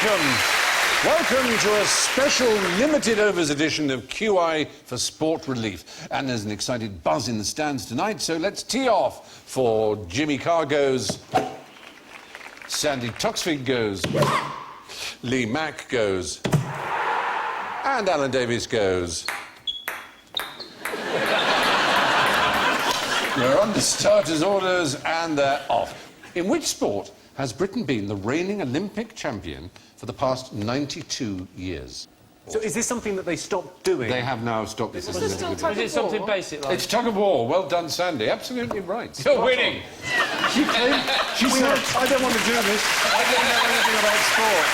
Welcome to a special limited overs edition of QI for Sport Relief. And there's an excited buzz in the stands tonight, so let's tee off for Jimmy Carr goes, Sandy Toksvig goes, Lee Mack goes, and Alan Davies goes. We're under starters' orders and they're off. In which sport has Britain been the reigning Olympic champion for the past 92 years? So is this something that they stopped doing? They have now stopped this. Is it something basic like? It's tug of war. Well done, Sandy. Absolutely right. You're winning. She said, I don't want to do this. I don't know anything about sport.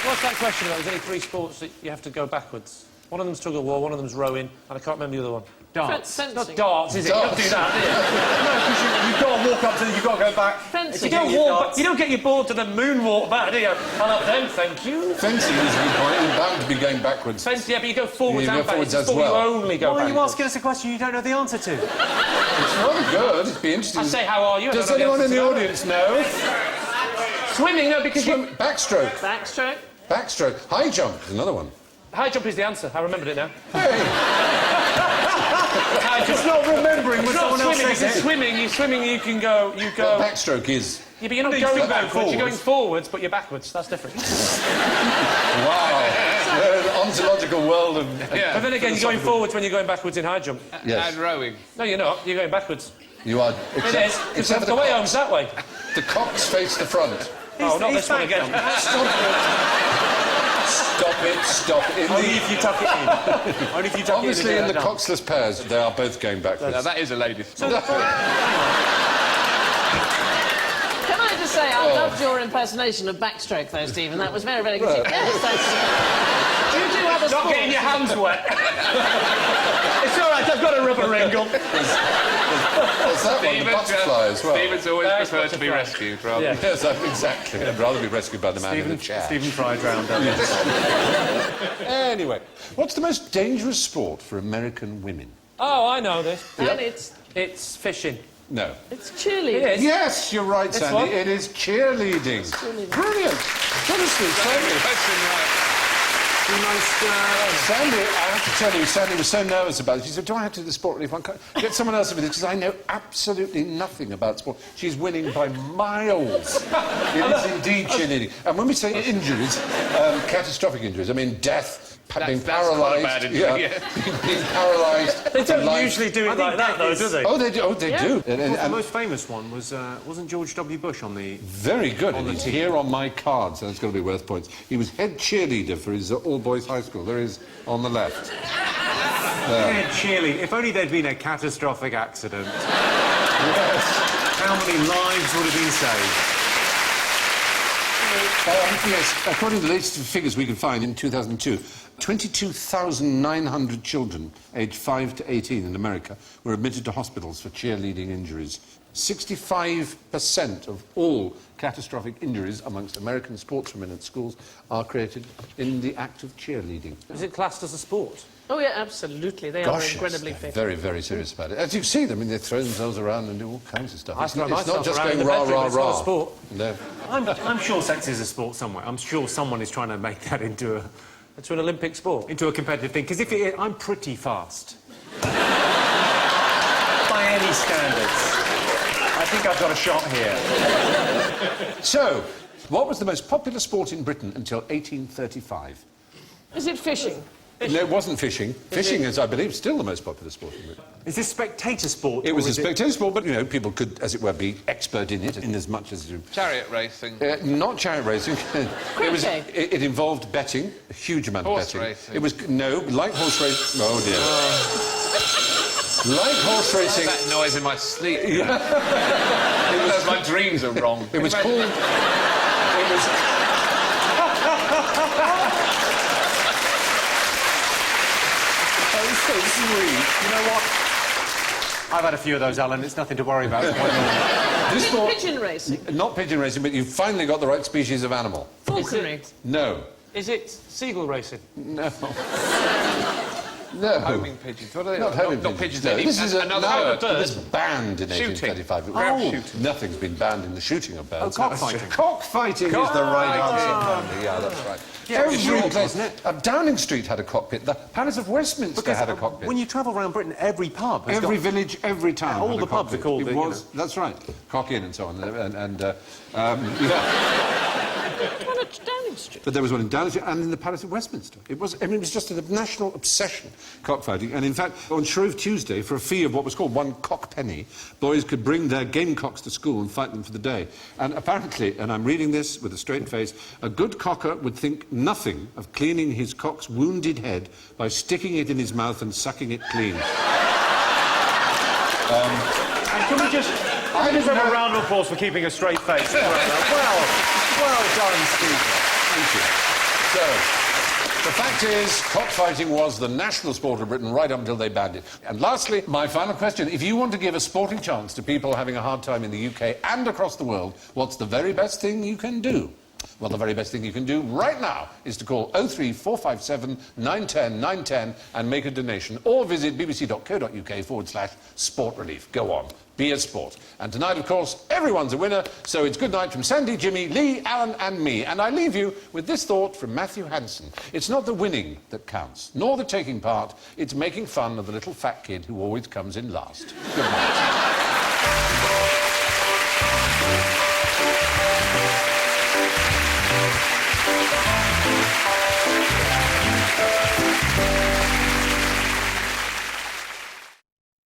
What's that question about? There's only 3 sports that you have to go backwards. One of them's tug of war, one of them's rowing, and I can't remember the other one. Darts. It's not darts, is it? Darts. You don't do that, do you? No, because you've got to walk up to them, you've got to go back. Fencing. You don't get your board to the moonwalk back, do you? I'll have them, thank you. Fencing is bound to be going backwards. Fencing, yeah, but you go forwards You and go forwards backwards. as well. You only go Why are you backwards. asking us a question you don't know the answer to? It's rather good. It'd be interesting. I say, how are you? Does anyone in the audience know? Swimming, no, because you... Backstroke. Backstroke. Backstroke. High jump is another one. High jump is the answer. I remembered it now. Hey. It's not remembering when It's someone not else swimming, says it's it. swimming, you can go... Well, backstroke is... Yeah, but you're not you going think back backwards, you're going forwards. forwards, but you're backwards. That's different. Wow. An ontological world of... Yeah. But then again, you're going forwards when you're going backwards in high jump. Yes. And rowing. No, you're not. You're going backwards. You are... It is. Because the way home's that way. The cocks face the front. Oh, not this one again. Stop it. Only if you tuck it in. Only if you tuck Obviously, it in. in the coxless pairs, they are both going backwards. Now, that is a ladies' sport. Can I just say, I loved your impersonation of backstroke, though, Stephen. That was very, very good. Yes, that's... Do you do other Not sports? getting your hands wet. It's all right, I've got a rubber wrinkle. There's that one, the butterfly as well. Stephen's always preferred to be rescued, rather. Yeah. Yes, exactly. I'd rather be rescued by the man in the chair. Stephen tried round. Anyway, what's the most dangerous sport for American women? Oh, I know this. And It's fishing. No. it's cheerleading. It is. Yes, you're right, This Sandy. one? It is cheerleading. Brilliant. Honestly, Sandy. Sandy, I have to tell you, Sandy was so nervous about it. She said, do I have to do the sport relief? Get someone else with this, because I know absolutely nothing about sport. She's winning by miles. It is indeed cheerleading. And when we say injuries, catastrophic injuries, I mean death, being That's quite a bad paralysed. injury, yeah. Being paralysed. They don't life. usually do it like that, though, do they? Oh, they do. Oh, they do. The most famous one was, wasn't George W. Bush on the... Very good. And he's here on my card, so that's got to be worth points. He was head cheerleader for his all-boys high school. There he is on the left. Yeah, cheerleading. If only there'd been a catastrophic accident. Yes. How many lives would have been saved? Yes, according to the latest figures we could find in 2002, 22,900 children aged 5 to 18 in America were admitted to hospitals for cheerleading injuries. 65% of all catastrophic injuries amongst American sportswomen at schools are created in the act of cheerleading. Is it classed as a sport? Oh, yeah, absolutely. They are incredibly they're fit. very, very serious about it. As you see them, I mean, they throw themselves around and do all kinds of stuff. I It's throw not myself just around in going the rah, bedroom, rah, it's not a rah. sport. No. I'm sure sex is a sport somewhere. I'm sure someone is trying to make that into a Olympic sport. into a competitive thing. Because if it, I'm pretty fast. By any standards. I think I've got a shot here. So, what was the most popular sport in Britain until 1835? Is it fishing? No, it wasn't fishing. Fishing is, I believe, still the most popular sport in Britain. Is this spectator sport? It was or a is spectator sport, but, you know, people could, as it were, be expert in it, in as much as you... Chariot racing. Not chariot racing. Cricket. It involved betting, a huge amount Horse of betting. racing. It was, no, like horse racing... Oh, dear. Like horse racing... That noise in my sleep. Because my dreams are wrong. It was called... It was... so sweet. You know what? I've had a few of those, Alan. It's nothing to worry about. This Is it sport... pigeon racing? Not pigeon racing, but you've finally got the right species of animal. Falconry? No. Is it seagull racing? No. No. Homing pigeons. What are they? Not homing not pigeons. pigeons. No, this is another no, bird. it was banned in Shooting. 1835. Grouse shooting. Nothing's been banned in the shooting of birds. cockfighting. Cockfighting is the right answer, apparently. Yeah, that's right. Every place, Downing Street had a cockpit. The Palace of Westminster had a cockpit. When you travel around Britain, every pub has Every got... village, every town. All had a the pubs are cockpit. called It it, you was, that's right. Cock Inn and so on. Yeah. One at Downing Street. But there was one in Downing Street and in the Palace of Westminster. It was just a national obsession, cockfighting. And in fact, on Shrove Tuesday, for a fee of what was called one cockpenny, boys could bring their gamecocks to school and fight them for the day. And apparently, and I'm reading this with a straight face, a good cocker would think nothing of cleaning his cock's wounded head by sticking it in his mouth and sucking it clean. And can we just... I just have a round of applause for keeping a straight face. Well done, Stephen. Thank you. So, the fact is, cockfighting was the national sport of Britain right up until they banned it. And lastly, my final question. If you want to give a sporting chance to people having a hard time in the UK and across the world, what's the very best thing you can do? Well, the very best thing you can do right now is to call 03457 910 910 and make a donation, or visit bbc.co.uk/sport relief. Go on, be a sport. And tonight, of course, everyone's a winner, so it's good night from Sandy, Jimmy, Lee, Alan and me. And I leave you with this thought from Matthew Hansen. It's not the winning that counts, nor the taking part, it's making fun of the little fat kid who always comes in last. Good night.